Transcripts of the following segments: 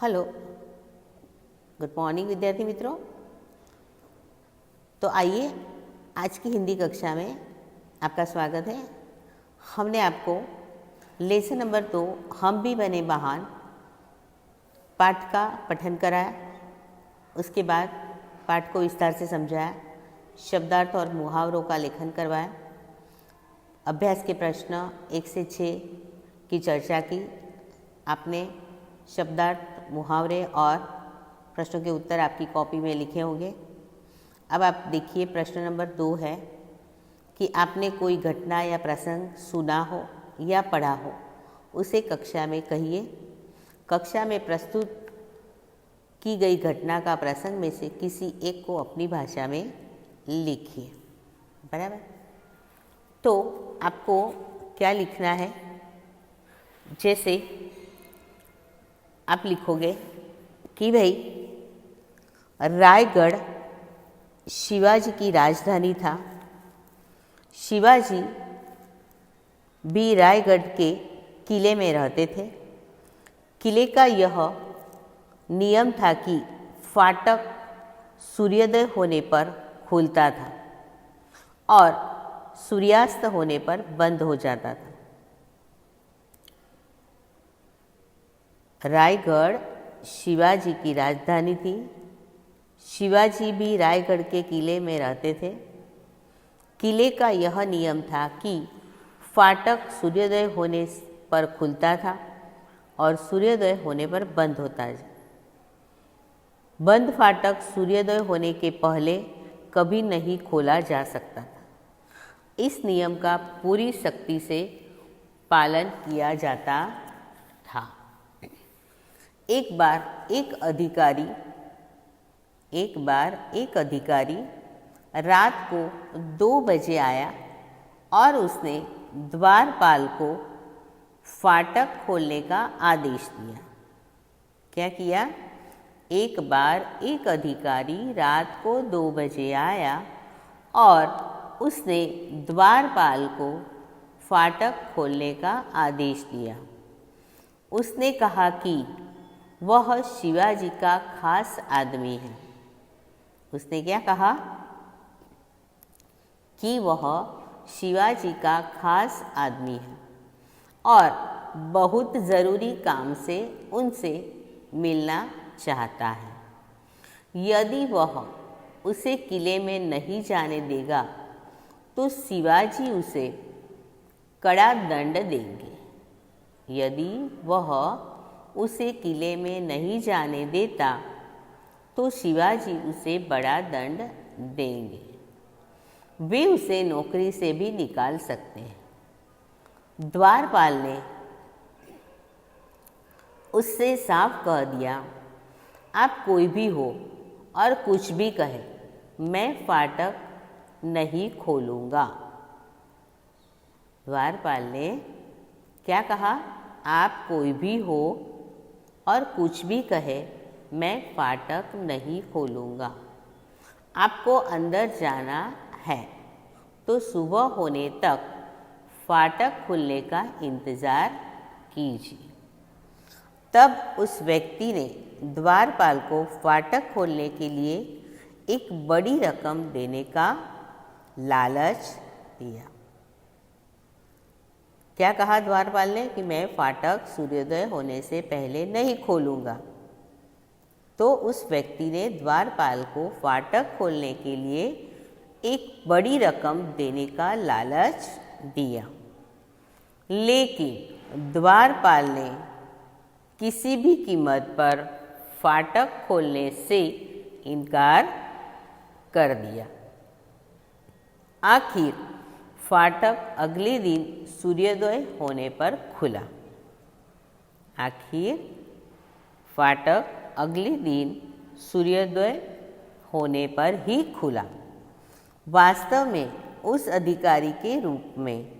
Hello, good morning विद्यार्थी मित्रों। तो आइए आज की हिंदी कक्षा में आपका स्वागत है। हमने आपको लेसन नंबर 2 हम भी बने महान पाठ का पठन कराया, उसके बाद पाठ को विस्तार से समझाया, शब्दार्थ और मुहावरों का लेखन करवाया, अभ्यास के प्रश्न 1 से 6 की चर्चा की। आपने शब्दार्थ, मुहावरे और प्रश्नों के उत्तर आपकी कॉपी में लिखे होंगे। अब आप देखिए, प्रश्न नंबर 2 है कि आपने कोई घटना या प्रसंग सुना हो या पढ़ा हो, उसे कक्षा में कहिए। कक्षा में प्रस्तुत की गई घटना का प्रसंग में से किसी एक को अपनी भाषा में लिखिए। बराबर। तो आपको क्या लिखना है? जैसे आप लिखोगे कि भाई रायगढ़ शिवाजी की राजधानी था। शिवाजी भी रायगढ़ के किले में रहते थे। किले का यह नियम था कि फाटक सूर्योदय होने पर खुलता था और सूर्यास्त होने पर बंद हो जाता था। रायगढ़ शिवाजी की राजधानी थी। शिवाजी भी रायगढ़ के किले में रहते थे। किले का यह नियम था कि फाटक सूर्योदय होने पर खुलता था और सूर्योदय होने पर बंद होता है। बंद फाटक सूर्योदय होने के पहले कभी नहीं खोला जा सकता था। इस नियम का पूरी सख्ती से पालन किया जाता था। एक बार एक अधिकारी रात को 2 बजे आया और उसने द्वारपाल को फाटक खोलने का आदेश दिया। क्या किया? एक बार एक अधिकारी रात को 2 बजे आया और उसने द्वारपाल को फाटक खोलने का आदेश दिया। उसने कहा कि वह शिवाजी का खास आदमी है। उसने क्या कहा? कि वह शिवाजी का खास आदमी है और बहुत ज़रूरी काम से उनसे मिलना चाहता है। यदि वह उसे किले में नहीं जाने देगा तो शिवाजी उसे कड़ा दंड देंगे। यदि वह उसे किले में नहीं जाने देता तो शिवाजी उसे बड़ा दंड देंगे। वे उसे नौकरी से भी निकाल सकते हैं। द्वारपाल ने उससे साफ कह दिया, आप कोई भी हो और कुछ भी कहे, मैं फाटक नहीं खोलूँगा। द्वारपाल ने क्या कहा? आप कोई भी हो और कुछ भी कहे, मैं फाटक नहीं खोलूँगा। आपको अंदर जाना है तो सुबह होने तक फाटक खुलने का इंतज़ार कीजिए। तब उस व्यक्ति ने द्वारपाल को फाटक खोलने के लिए एक बड़ी रकम देने का लालच दिया। क्या कहा द्वारपाल ने? कि मैं फाटक सूर्योदय होने से पहले नहीं खोलूँगा। तो उस व्यक्ति ने द्वारपाल को फाटक खोलने के लिए एक बड़ी रकम देने का लालच दिया, लेकिन द्वारपाल ने किसी भी कीमत पर फाटक खोलने से इनकार कर दिया। आखिर फाटक अगले दिन सूर्योदय होने पर खुला। आखिर फाटक अगले दिन सूर्योदय होने पर ही खुला। वास्तव में उस अधिकारी के रूप में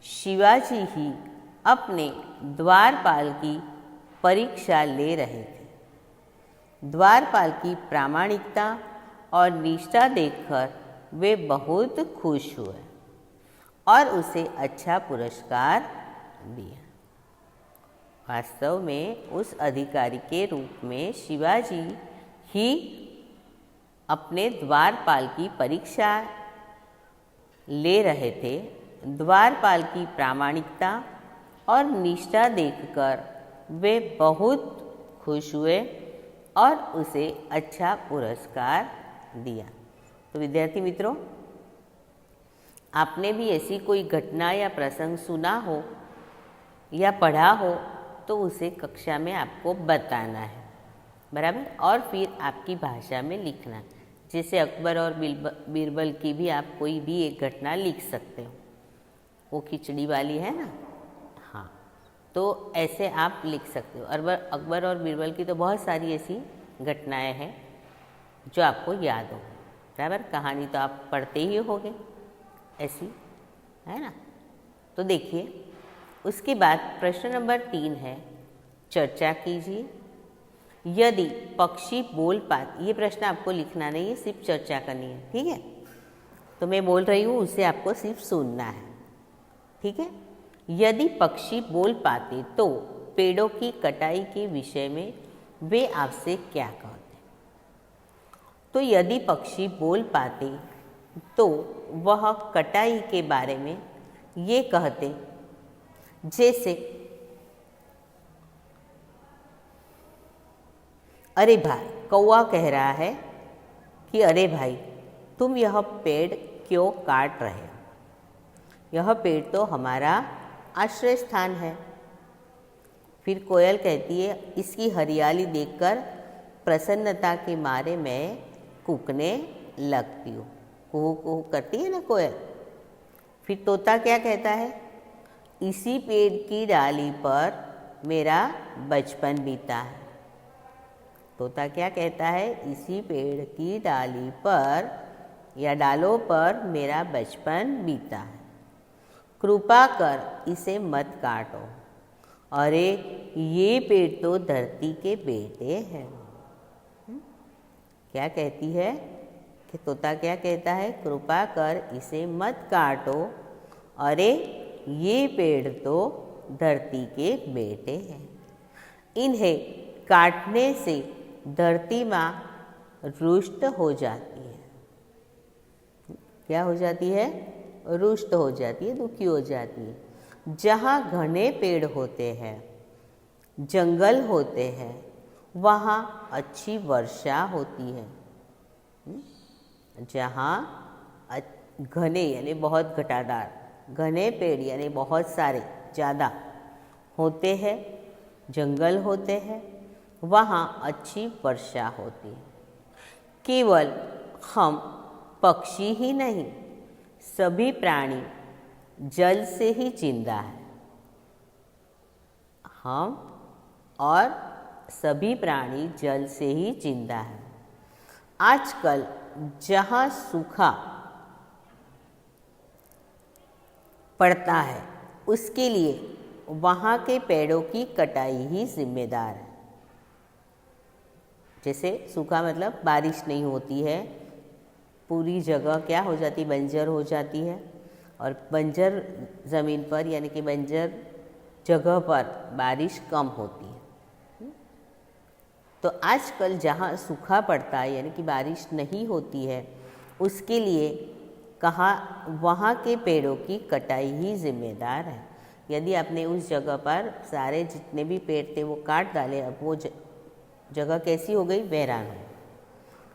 शिवाजी ही अपने द्वारपाल की परीक्षा ले रहे थे। द्वारपाल की प्रामाणिकता और निष्ठा देखकर वे बहुत खुश हुए और उसे अच्छा पुरस्कार दिया। वास्तव में उस अधिकारी के रूप में शिवाजी ही अपने द्वारपाल की परीक्षा ले रहे थे। द्वारपाल की प्रामाणिकता और निष्ठा देखकर वे बहुत खुश हुए और उसे अच्छा पुरस्कार दिया। तो विद्यार्थी मित्रों, आपने भी ऐसी कोई घटना या प्रसंग सुना हो या पढ़ा हो तो उसे कक्षा में आपको बताना है, बराबर। और फिर आपकी भाषा में लिखना। जैसे अकबर और बीरबल की भी आप कोई भी एक घटना लिख सकते हो, वो खिचड़ी वाली है ना, हाँ, तो ऐसे आप लिख सकते हो। अकबर और बीरबल की तो बहुत सारी ऐसी घटनाएं हैं जो आपको याद हो, बराबर। कहानी तो आप पढ़ते ही होगे ऐसी, है ना। तो देखिए, उसके बाद प्रश्न नंबर 3 है, चर्चा कीजिए। यदि पक्षी बोल पाते, ये प्रश्न आपको लिखना नहीं है, सिर्फ चर्चा करनी है, ठीक है। तो मैं बोल रही हूँ, उसे आपको सिर्फ सुनना है, ठीक है। यदि पक्षी बोल पाते तो पेड़ों की कटाई के विषय में वे आपसे क्या कहते? तो यदि पक्षी बोल पाते तो वह कटाई के बारे में ये कहते, जैसे अरे भाई, कौवा कह रहा है कि अरे भाई, तुम यह पेड़ क्यों काट रहे हो? यह पेड़ तो हमारा आश्रय स्थान है। फिर कोयल कहती है, इसकी हरियाली देखकर प्रसन्नता के मारे मैं कूकने लगती हूँ। कुहू कुहू करती है ना कोयल। फिर तोता क्या कहता है? इसी पेड़ की डाली पर मेरा बचपन बीता है। तोता क्या कहता है? इसी पेड़ की डाली पर या डालों पर मेरा बचपन बीता है। कृपा कर इसे मत काटो। अरे ये पेड़ तो धरती के बेटे हैं। क्या कहती है कि तोता क्या कहता है? कृपा कर इसे मत काटो। अरे ये पेड़ तो धरती के बेटे हैं। इन्हें काटने से धरती माँ रुष्ट हो जाती है। क्या हो जाती है? रुष्ट हो जाती है, दुखी हो जाती है। जहाँ घने पेड़ होते हैं, जंगल होते हैं, वहाँ अच्छी वर्षा होती है। जहाँ घने यानी बहुत घटादार, घने पेड़ यानी बहुत सारे, ज़्यादा होते हैं, जंगल होते हैं, वहाँ अच्छी वर्षा होती है। केवल हम पक्षी ही नहीं, सभी प्राणी जल से ही जिंदा है। हम और सभी प्राणी जल से ही जिंदा है। आजकल जहाँ सूखा पड़ता है, उसके लिए वहाँ के पेड़ों की कटाई ही जिम्मेदार है। जैसे सूखा मतलब बारिश नहीं होती है, पूरी जगह क्या हो जाती? बंजर हो जाती है। और बंजर ज़मीन पर यानी कि बंजर जगह पर बारिश कम होती है। तो आजकल जहाँ सूखा पड़ता है यानी कि बारिश नहीं होती है, उसके लिए कहाँ वहाँ के पेड़ों की कटाई ही जिम्मेदार है। यदि आपने उस जगह पर सारे जितने भी पेड़ थे वो काट डाले, अब वो जगह कैसी हो गई? वीरान हो,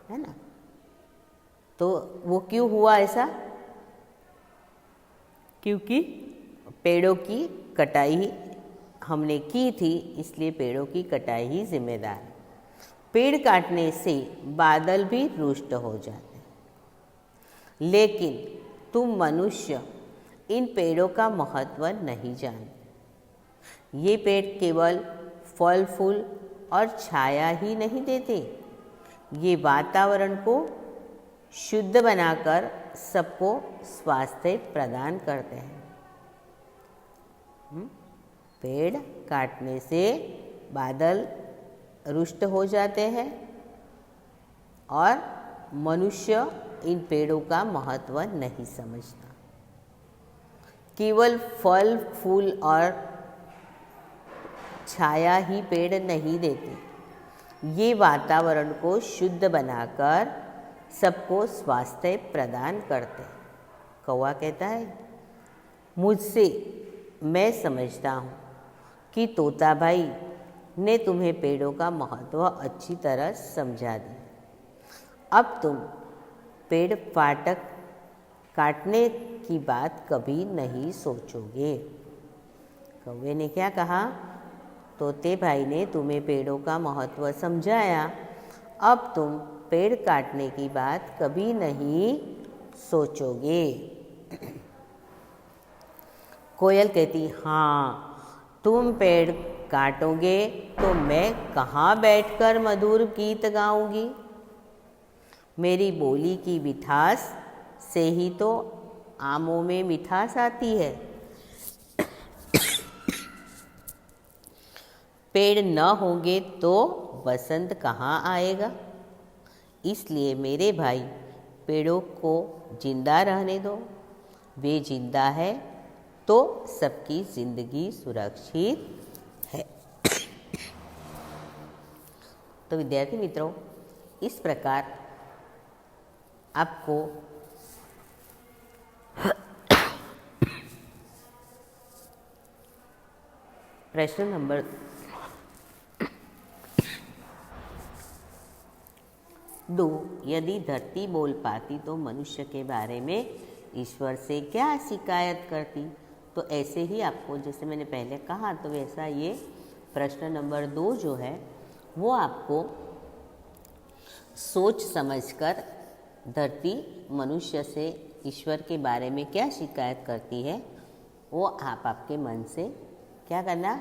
है ना। तो वो क्यों हुआ ऐसा? क्योंकि पेड़ों की कटाई हमने की थी, इसलिए पेड़ों की कटाई ही जिम्मेदार है। पेड़ काटने से बादल भी रुष्ट हो जाते हैं, लेकिन तुम मनुष्य इन पेड़ों का महत्व नहीं जानते। ये पेड़ केवल फल फूल और छाया ही नहीं देते, ये वातावरण को शुद्ध बनाकर सबको स्वास्थ्य प्रदान करते हैं। पेड़ काटने से बादल रुष्ट हो जाते हैं और मनुष्य इन पेड़ों का महत्व नहीं समझता। केवल फल फूल और छाया ही पेड़ नहीं देते, ये वातावरण को शुद्ध बनाकर सबको स्वास्थ्य प्रदान करते। कौवा कहता है, मुझसे मैं समझता हूँ कि तोता भाई ने तुम्हें पेड़ों का महत्व अच्छी तरह समझा दिया। अब तुम पेड़ फाटक काटने की बात कभी नहीं सोचोगे। कौवे ने क्या कहा? तोते भाई ने तुम्हें पेड़ों का महत्व समझाया, अब तुम पेड़ काटने की बात कभी नहीं सोचोगे। कोयल कहती, हाँ, तुम पेड़ काटोगे तो मैं कहाँ बैठकर मधुर गीत गाऊंगी? मेरी बोली की मिठास से ही तो आमों में मिठास आती है। पेड़ न होंगे तो बसंत कहाँ आएगा? इसलिए मेरे भाई, पेड़ों को जिंदा रहने दो। वे जिंदा है तो सबकी जिंदगी सुरक्षित है। तो विद्यार्थी मित्रों, इस प्रकार आपको प्रश्न नंबर 2, यदि धरती बोल पाती तो मनुष्य के बारे में ईश्वर से क्या शिकायत करती? तो ऐसे ही आपको, जैसे मैंने पहले कहा, तो वैसा ये प्रश्न नंबर 2 जो है वो आपको सोच समझकर धरती मनुष्य से ईश्वर के बारे में क्या शिकायत करती है वो आप आपके मन से क्या करना,